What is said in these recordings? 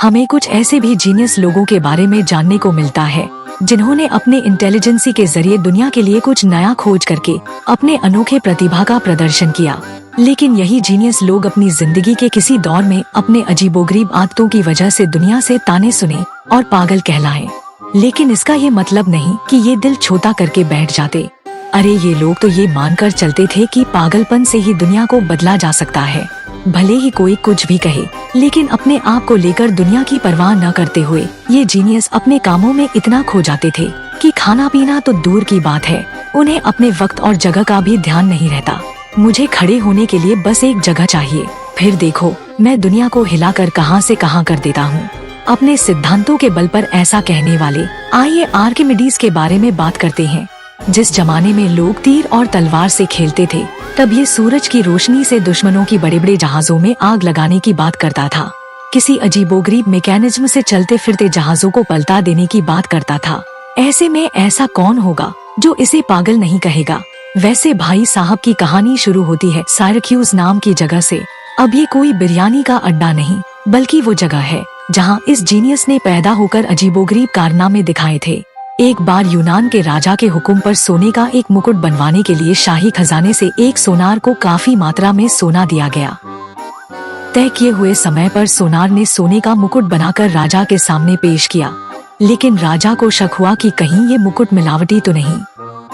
हमें कुछ ऐसे भी जीनियस लोगों के बारे में जानने को मिलता है जिन्होंने अपने इंटेलिजेंसी के जरिए दुनिया के लिए कुछ नया खोज करके अपने अनोखे प्रतिभा का प्रदर्शन किया। लेकिन यही जीनियस लोग अपनी जिंदगी के किसी दौर में अपने अजीबोगरीब आदतों की वजह से दुनिया से ताने सुने और पागल कहलाए। लेकिन इसका ये मतलब नहीं कि ये दिल छोटा करके बैठ जाते। अरे ये लोग तो ये मानकर चलते थे कि पागलपन से ही दुनिया को बदला जा सकता है। भले ही कोई कुछ भी कहे, लेकिन अपने आप को लेकर दुनिया की परवाह न करते हुए ये जीनियस अपने कामों में इतना खो जाते थे कि खाना पीना तो दूर की बात है, उन्हें अपने वक्त और जगह का भी ध्यान नहीं रहता। मुझे खड़े होने के लिए बस एक जगह चाहिए, फिर देखो मैं दुनिया को हिलाकर कहां से कहां कर देता हूं। अपने सिद्धांतों के बल पर ऐसा कहने वाले आइए आर्किमिडीज के बारे में बात करते हैं। जिस जमाने में लोग तीर और तलवार से खेलते थे, तब ये सूरज की रोशनी से दुश्मनों की बड़े बड़े जहाजों में आग लगाने की बात करता था। किसी अजीबोगरीब मैकेनिज्म से चलते फिरते जहाजों को पलटा देने की बात करता था। ऐसे में ऐसा कौन होगा जो इसे पागल नहीं कहेगा। वैसे भाई साहब की कहानी शुरू होती है साइरक्यूज नाम की जगह से। अब ये कोई बिरयानी का अड्डा नहीं, बल्कि वो जगह है जहाँ इस जीनियस ने पैदा होकर अजीबोगरीब कारनामे दिखाए थे। एक बार यूनान के राजा के हुक्म पर सोने का एक मुकुट बनवाने के लिए शाही खजाने से एक सोनार को काफी मात्रा में सोना दिया गया। तय किए हुए समय पर सोनार ने सोने का मुकुट बनाकर राजा के सामने पेश किया, लेकिन राजा को शक हुआ कि कहीं ये मुकुट मिलावटी तो नहीं।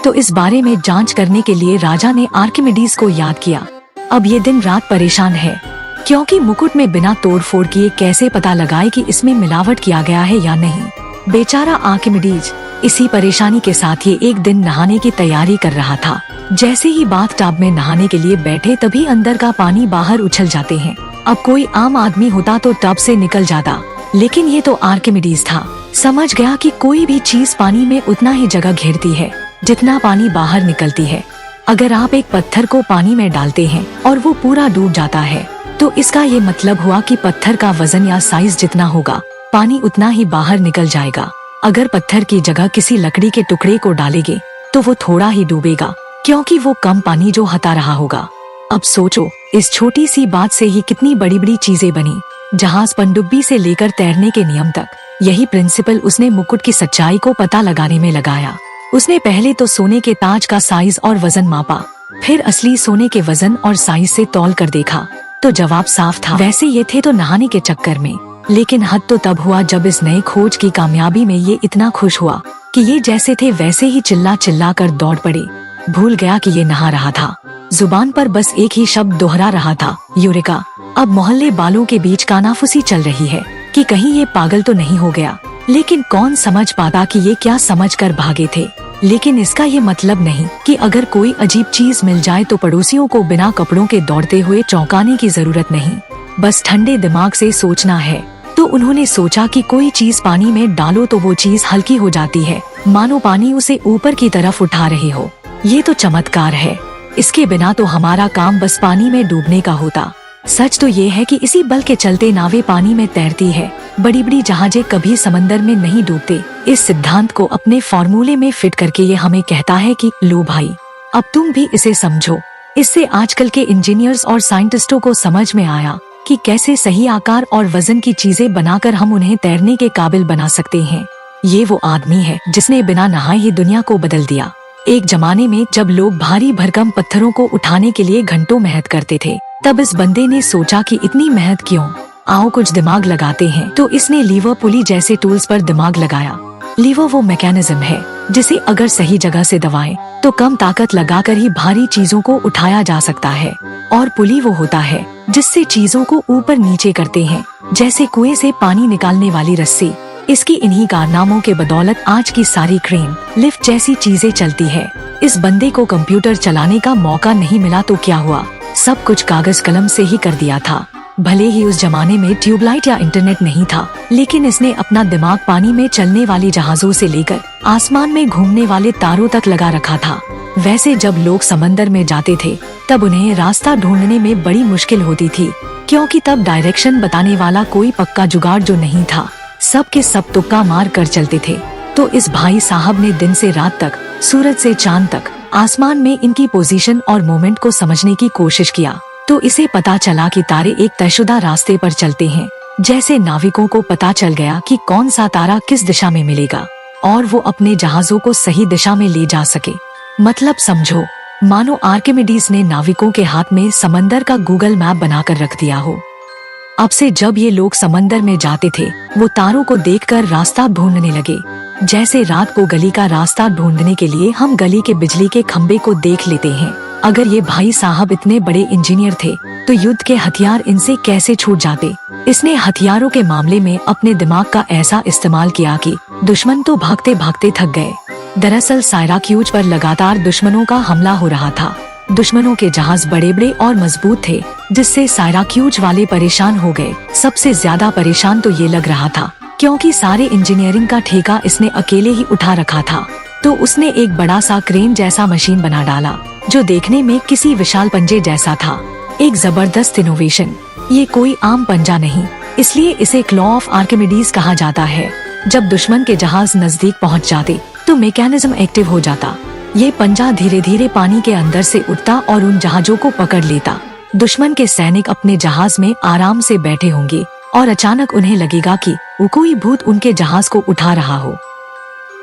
तो इस बारे में जांच करने के लिए राजा ने आर्किमिडीज को याद किया। अब ये दिन रात परेशान है, क्योंकि मुकुट में बिना तोड़फोड़ किए कैसे पता लगाए कि इसमें मिलावट किया गया है या नहीं। बेचारा आर्किमिडीज इसी परेशानी के साथ ये एक दिन नहाने की तैयारी कर रहा था। जैसे ही बाथ टब में नहाने के लिए बैठे, तभी अंदर का पानी बाहर उछल जाते हैं। अब कोई आम आदमी होता तो टब से निकल जाता, लेकिन ये तो आर्किमिडीज था। समझ गया कि कोई भी चीज पानी में उतना ही जगह घेरती है जितना पानी बाहर निकलती है। अगर आप एक पत्थर को पानी में डालते हैं और वो पूरा डूब जाता है, तो इसका ये मतलब हुआ कि पत्थर का वजन या साइज जितना होगा, पानी उतना ही बाहर निकल जाएगा। अगर पत्थर की जगह किसी लकड़ी के टुकड़े को डालेंगे, तो वो थोड़ा ही डूबेगा, क्योंकि वो कम पानी जो हटा रहा होगा। अब सोचो, इस छोटी सी बात से ही कितनी बड़ी बड़ी चीजें बनी। जहाज पनडुब्बी से लेकर तैरने के नियम तक, यही प्रिंसिपल उसने मुकुट की सच्चाई को पता लगाने में लगाया। उसने पहले तो सोने के ताज का साइज और वजन मापा, फिर असली सोने के वजन और साइज से तौल कर देखा, तो जवाब साफ था। वैसे ये थे तो नहाने के चक्कर में, लेकिन हद तो तब हुआ जब इस नए खोज की कामयाबी में ये इतना खुश हुआ कि ये जैसे थे वैसे ही चिल्ला चिल्ला कर दौड़ पड़े। भूल गया कि ये नहा रहा था। जुबान पर बस एक ही शब्द दोहरा रहा था, यूरेका। अब मोहल्ले वालों के बीच कानाफूसी चल रही है कि कहीं ये पागल तो नहीं हो गया, लेकिन कौन समझ पाता कि ये क्या समझकर भागे थे। लेकिन इसका ये मतलब नहीं कि अगर कोई अजीब चीज मिल जाए तो पड़ोसियों को बिना कपड़ों के दौड़ते हुए चौंकाने की जरूरत नहीं, बस ठंडे दिमाग से सोचना है। तो उन्होंने सोचा कि कोई चीज पानी में डालो तो वो चीज हल्की हो जाती है, मानो पानी उसे ऊपर की तरफ उठा रहे हो। ये तो चमत्कार है, इसके बिना तो हमारा काम बस पानी में डूबने का होता। सच तो ये है कि इसी बल के चलते नावें पानी में तैरती है, बड़ी बड़ी जहाजें कभी समंदर में नहीं डूबते। इस सिद्धांत को अपने फॉर्मूले में फिट करके ये हमें कहता है कि लो भाई, अब तुम भी इसे समझो। इससे आजकल के इंजीनियर्स और साइंटिस्टों को समझ में आया कि कैसे सही आकार और वजन की चीजें बनाकर हम उन्हें तैरने के काबिल बना सकते हैं। ये वो आदमी है जिसने बिना नहाए ही दुनिया को बदल दिया। एक जमाने में जब लोग भारी भरकम पत्थरों को उठाने के लिए घंटों मेहनत करते थे, तब इस बंदे ने सोचा कि इतनी मेहनत क्यों, आओ कुछ दिमाग लगाते हैं। तो इसने लीवर पुली जैसे टूल्स पर दिमाग लगाया। लीवर वो मैकेनिज्म है जिसे अगर सही जगह से दबाएं तो कम ताकत लगाकर ही भारी चीजों को उठाया जा सकता है। और पुली वो होता है जिससे चीजों को ऊपर नीचे करते हैं, जैसे कुएं से पानी निकालने वाली रस्सी। इसकी इन्हीं कारनामों के बदौलत आज की सारी क्रेन, लिफ्ट जैसी चीजें चलती है। इस बंदे को कंप्यूटर चलाने का मौका नहीं मिला तो क्या हुआ, सब कुछ कागज कलम से ही कर दिया था। भले ही उस जमाने में ट्यूबलाइट या इंटरनेट नहीं था, लेकिन इसने अपना दिमाग पानी में चलने वाली जहाजों से लेकर आसमान में घूमने वाले तारों तक लगा रखा था। वैसे जब लोग समंदर में जाते थे, तब उन्हें रास्ता ढूंढने में बड़ी मुश्किल होती थी, क्योंकि तब डायरेक्शन बताने वाला कोई पक्का जुगाड़ जो नहीं था, सब के सब तुक्का मार कर चलते थे। तो इस भाई साहब ने दिन से रात तक, सूरज से चांद तक, आसमान में इनकी पोजीशन और मोमेंट को समझने की कोशिश किया। तो इसे पता चला कि तारे एक तयशुदा रास्ते पर चलते हैं, जैसे नाविकों को पता चल गया कि कौन सा तारा किस दिशा में मिलेगा और वो अपने जहाजों को सही दिशा में ले जा सके। मतलब समझो, मानो आर्किमिडीज ने नाविकों के हाथ में समंदर का गूगल मैप बनाकर रख दिया हो। अब से जब ये लोग समंदर में जाते थे, वो तारों को देखकर रास्ता ढूंढने लगे। जैसे रात को गली का रास्ता ढूंढने के लिए हम गली के बिजली के खंबे को देख लेते हैं। अगर ये भाई साहब इतने बड़े इंजीनियर थे तो युद्ध के हथियार इनसे कैसे छूट जाते। इसने हथियारों के मामले में अपने दिमाग का ऐसा इस्तेमाल किया कि दुश्मन तो भागते भागते थक गए। दरअसल साइराक्यूज पर लगातार दुश्मनों का हमला हो रहा था। दुश्मनों के जहाज बड़े बड़े और मजबूत थे, जिससे साइराक्यूज वाले परेशान हो गए। सबसे ज्यादा परेशान तो ये लग रहा था क्योंकि सारे इंजीनियरिंग का ठेका इसने अकेले ही उठा रखा था। तो उसने एक बड़ा सा क्रेन जैसा मशीन बना डाला जो देखने में किसी विशाल पंजे जैसा था। एक जबरदस्त इनोवेशन। ये कोई आम पंजा नहीं, इसलिए इसे क्लॉ ऑफ आर्किमिडीज कहा जाता है। जब दुश्मन के जहाज नजदीक पहुंच जाते तो मैकेनिज्म एक्टिव हो जाता। ये पंजा धीरे धीरे पानी के अंदर से उठता और उन जहाजों को पकड़ लेता। दुश्मन के सैनिक अपने जहाज में आराम से बैठे होंगे और अचानक उन्हें लगेगा कि कोई भूत उनके जहाज को उठा रहा हो।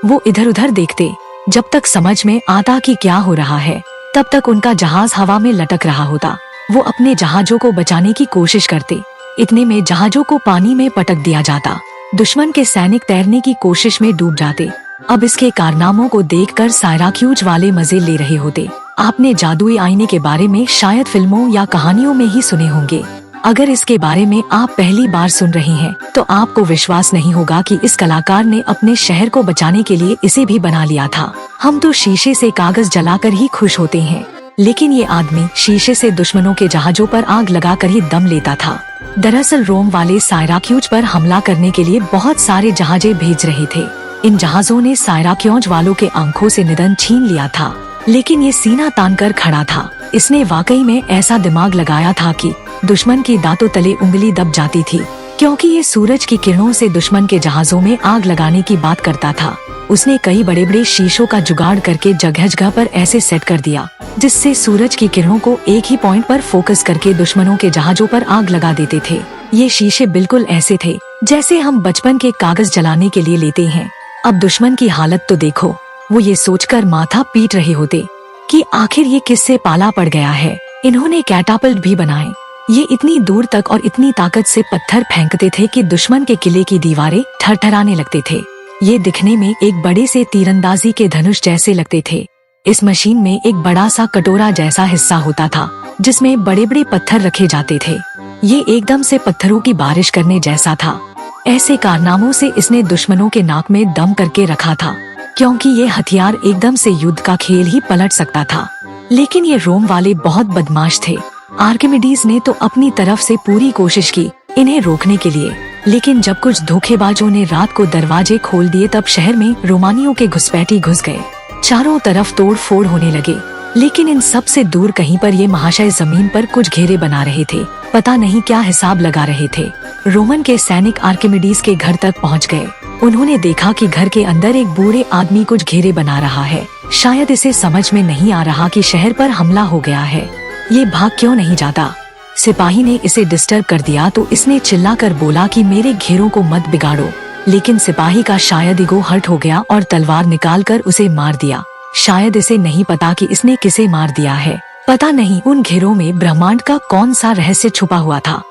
वो इधर उधर देखते। जब तक समझ में आता कि क्या हो रहा है, तब तक उनका जहाज हवा में लटक रहा होता। वो अपने जहाजों को बचाने की कोशिश करते। इतने में जहाजों को पानी में पटक दिया जाता। दुश्मन के सैनिक तैरने की कोशिश में डूब जाते। अब इसके कारनामों को देखकर साइराक्यूज वाले मजे ले रहे होते। आपने जादुई आईने के बारे में शायद फिल्मों या कहानियों में ही सुने होंगे। अगर इसके बारे में आप पहली बार सुन रहे हैं तो आपको विश्वास नहीं होगा कि इस कलाकार ने अपने शहर को बचाने के लिए इसे भी बना लिया था। हम तो शीशे से कागज जलाकर ही खुश होते हैं, लेकिन ये आदमी शीशे से दुश्मनों के जहाजों पर आग लगाकर ही दम लेता था। दरअसल रोम वाले साइराक्यूज पर हमला करने के लिए बहुत सारे जहाजें भेज रहे थे। इन जहाजों ने साइराक्यूज वालों के आंखों से निधन छीन लिया था, लेकिन ये सीना तानकर खड़ा था। इसने वाकई में ऐसा दिमाग लगाया था कि दुश्मन की दांतों तले उंगली दब जाती थी, क्योंकि ये सूरज की किरणों से दुश्मन के जहाजों में आग लगाने की बात करता था। उसने कई बड़े बड़े शीशों का जुगाड़ करके जगह जगह पर ऐसे सेट कर दिया जिससे सूरज की किरणों को एक ही पॉइंट पर फोकस करके दुश्मनों के जहाजों पर आग लगा देते थे। ये शीशे बिल्कुल ऐसे थे जैसे हम बचपन के कागज जलाने के लिए लेते हैं। अब दुश्मन की हालत तो देखो। वो ये सोचकर माथा पीट रहे होते कि आखिर ये किससे पाला पड़ गया है। इन्होंने कैटापल्ट भी बनाए। ये इतनी दूर तक और इतनी ताकत से पत्थर फेंकते थे कि दुश्मन के किले की दीवारें थरथराने लगते थे। ये दिखने में एक बड़े से तीरंदाजी के धनुष जैसे लगते थे। इस मशीन में एक बड़ा सा कटोरा जैसा हिस्सा होता था जिसमें बड़े बड़े पत्थर रखे जाते थे। ये एकदम से पत्थरों की बारिश करने जैसा था। ऐसे कारनामों से इसने दुश्मनों के नाक में दम करके रखा था, क्योंकि ये हथियार एकदम से युद्ध का खेल ही पलट सकता था। लेकिन ये रोम वाले बहुत बदमाश थे। आर्किमिडीज ने तो अपनी तरफ से पूरी कोशिश की इन्हें रोकने के लिए, लेकिन जब कुछ धोखेबाजों ने रात को दरवाजे खोल दिए तब शहर में रोमानियों के घुसपैठी घुस गए। चारों तरफ तोड़ फोड़ होने लगे। लेकिन इन सब से दूर कहीं पर ये महाशय जमीन पर कुछ घेरे बना रहे थे। पता नहीं क्या हिसाब लगा रहे थे। रोमन के सैनिक आर्किमिडीज के घर तक पहुंच गए। उन्होंने देखा कि घर के अंदर एक बूढ़े आदमी कुछ घेरे बना रहा है। शायद इसे समझ में नहीं आ रहा कि शहर पर हमला हो गया है। ये भाग क्यों नहीं जाता। सिपाही ने इसे डिस्टर्ब कर दिया तो इसने चिल्लाकर बोला कि मेरे घेरों को मत बिगाड़ो। लेकिन सिपाही का शायद ईगो हर्ट हो गया और तलवार निकालकर उसे मार दिया। शायद इसे नहीं पता कि इसने किसे मार दिया है। पता नहीं उन घेरों में ब्रह्मांड का कौन सा रहस्य छुपा हुआ था।